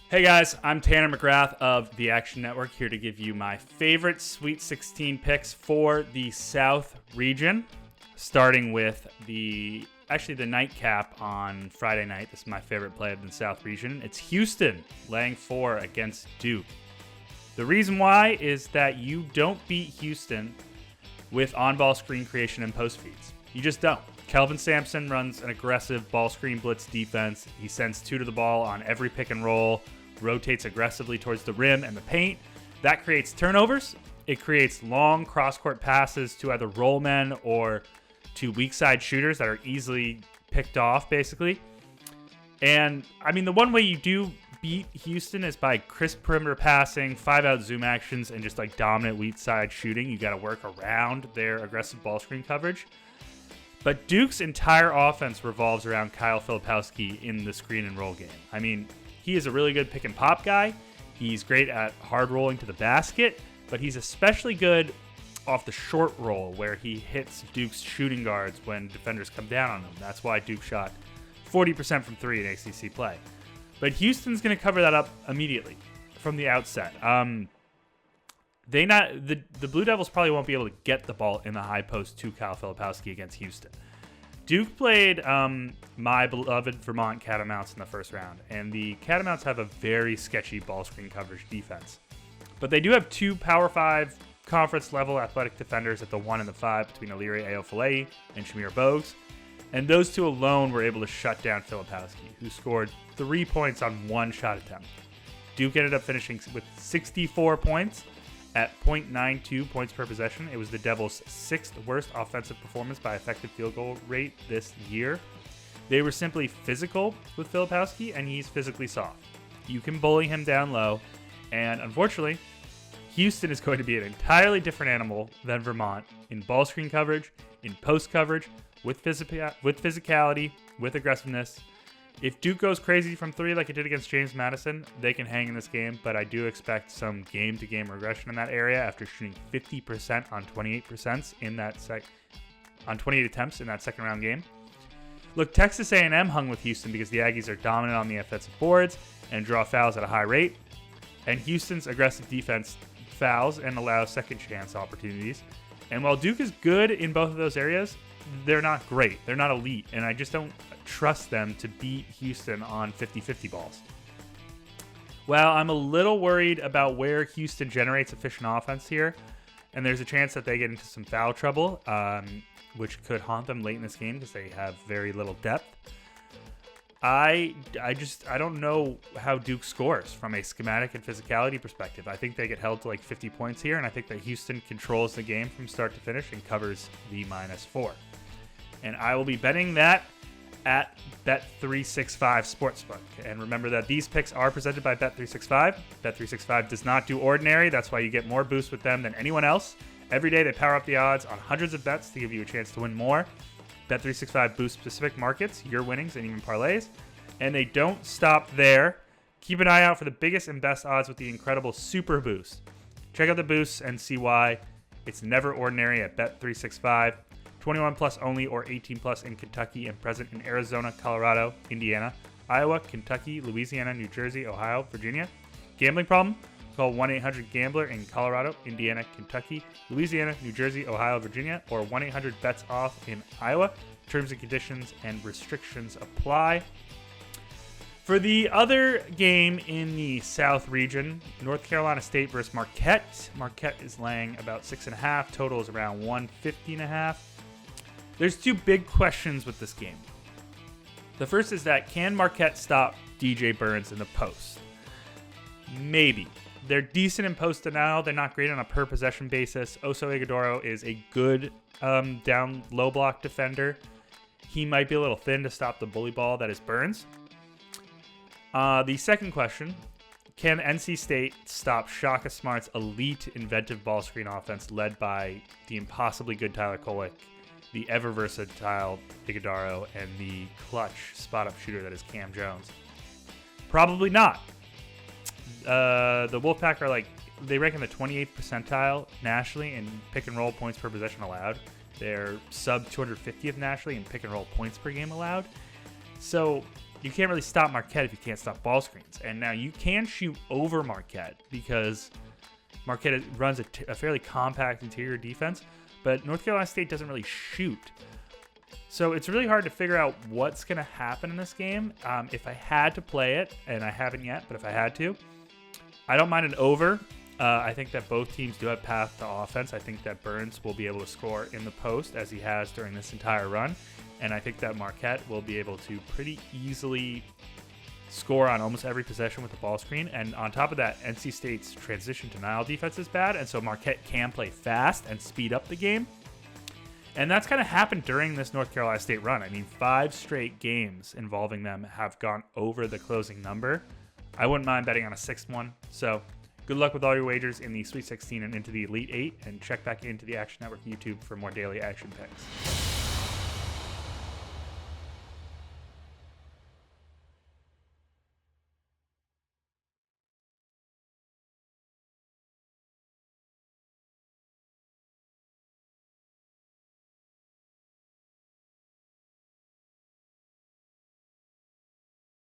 Hey guys, I'm Tanner McGrath of the Action Network, here to give you my favorite Sweet 16 picks for the South region, starting with the nightcap on Friday night. This is my favorite play of the South region. It's Houston laying 4 against Duke. The reason why is that you don't beat Houston with on-ball screen creation and post feeds. You just don't. Kelvin Sampson runs an aggressive ball screen blitz defense. He sends 2 to the ball on every pick and roll, rotates aggressively towards the rim and the paint. That creates turnovers. It creates long cross-court passes to either roll men or to weak side shooters that are easily picked off, basically. And, I mean, the one way you do beat Houston is by crisp perimeter passing, 5-out zoom actions, and just like dominant weak side shooting. You got to work around their aggressive ball screen coverage. But Duke's entire offense revolves around Kyle Filipowski in the screen and roll game. I mean, he is a really good pick and pop guy. He's great at hard rolling to the basket, but he's especially good off the short roll where he hits Duke's shooting guards when defenders come down on him. That's why Duke shot 40% from 3 in ACC play. But Houston's going to cover that up immediately from the outset. The Blue Devils probably won't be able to get the ball in the high post to Kyle Filipowski against Houston. Duke played my beloved Vermont Catamounts in the first round, and the Catamounts have a very sketchy ball screen coverage defense. But they do have 2 Power 5 conference-level athletic defenders at the 1 and the 5 between Iliri Aofalei and Shamir Bogues, and those 2 alone were able to shut down Filipowski, who scored 3 points on 1 shot attempt. Duke ended up finishing with 64 points at .92 points per possession. It was the Devils' 6th worst offensive performance by effective field goal rate this year. They were simply physical with Filipowski, and he's physically soft. You can bully him down low, and unfortunately, Houston is going to be an entirely different animal than Vermont in ball screen coverage, in post coverage, with physicality, with aggressiveness. If Duke goes crazy from 3 like it did against James Madison, they can hang in this game, but I do expect some game-to-game regression in that area after shooting 50% on 28% on 28 attempts in that second-round game. Look, Texas A&M hung with Houston because the Aggies are dominant on the offensive boards and draw fouls at a high rate, and Houston's aggressive defense fouls and allows second-chance opportunities. And while Duke is good in both of those areas, they're not great. They're not elite, and I just don't trust them to beat Houston on 50-50 balls. Well, I'm a little worried about where Houston generates efficient offense here, and there's a chance that they get into some foul trouble, which could haunt them late in this game because they have very little depth. I don't know how Duke scores from a schematic and physicality perspective. I think they get held to like 50 points here, and I think that Houston controls the game from start to finish and covers the -4. And I will be betting that at Bet365 Sportsbook. And remember that these picks are presented by Bet365. Bet365 does not do ordinary. That's why you get more boosts with them than anyone else. Every day they power up the odds on hundreds of bets to give you a chance to win more. Bet365 boosts specific markets, your winnings, and even parlays. And they don't stop there. Keep an eye out for the biggest and best odds with the incredible Super Boost. Check out the boosts and see why it's never ordinary at Bet365. 21 plus only or 18 plus in Kentucky and present in Arizona, Colorado, Indiana, Iowa, Kentucky, Louisiana, New Jersey, Ohio, Virginia. Gambling problem? Call 1-800-GAMBLER in Colorado, Indiana, Kentucky, Louisiana, New Jersey, Ohio, Virginia, or 1-800-BETS-OFF in Iowa. Terms and conditions and restrictions apply. For the other game in the South region, North Carolina State versus Marquette. Marquette is laying about 6.5. Total is around 150.5. There's 2 big questions with this game. The first is that can Marquette stop DJ Burns in the post? Maybe. They're decent in post denial. They're not great on a per possession basis. Oso Ighodaro is a good down low block defender. He might be a little thin to stop the bully ball that is Burns. The second question, can NC State stop Shaka Smart's elite inventive ball screen offense led by the impossibly good Tyler Kolek, the ever versatile Ighodaro, and the clutch spot-up shooter that is Cam Jones? Probably not. The Wolfpack are they rank in the 28th percentile nationally in pick and roll points per possession allowed. They're sub 250th nationally in pick and roll points per game allowed. So you can't really stop Marquette if you can't stop ball screens. And now you can shoot over Marquette because Marquette runs a fairly compact interior defense, but North Carolina State doesn't really shoot. So it's really hard to figure out what's going to happen in this game. If I had to play it, and I haven't yet, but if I had to, I don't mind an over. I think that both teams do have path to offense. I think that Burns will be able to score in the post as he has during this entire run. And I think that Marquette will be able to pretty easily score on almost every possession with the ball screen. And on top of that, NC State's transition denial defense is bad. And so Marquette can play fast and speed up the game. And that's kind of happened during this North Carolina State run. I mean, 5 straight games involving them have gone over the closing number. I wouldn't mind betting on a 6th one. So good luck with all your wagers in the Sweet 16 and into the Elite 8. And check back into the Action Network YouTube for more daily action picks.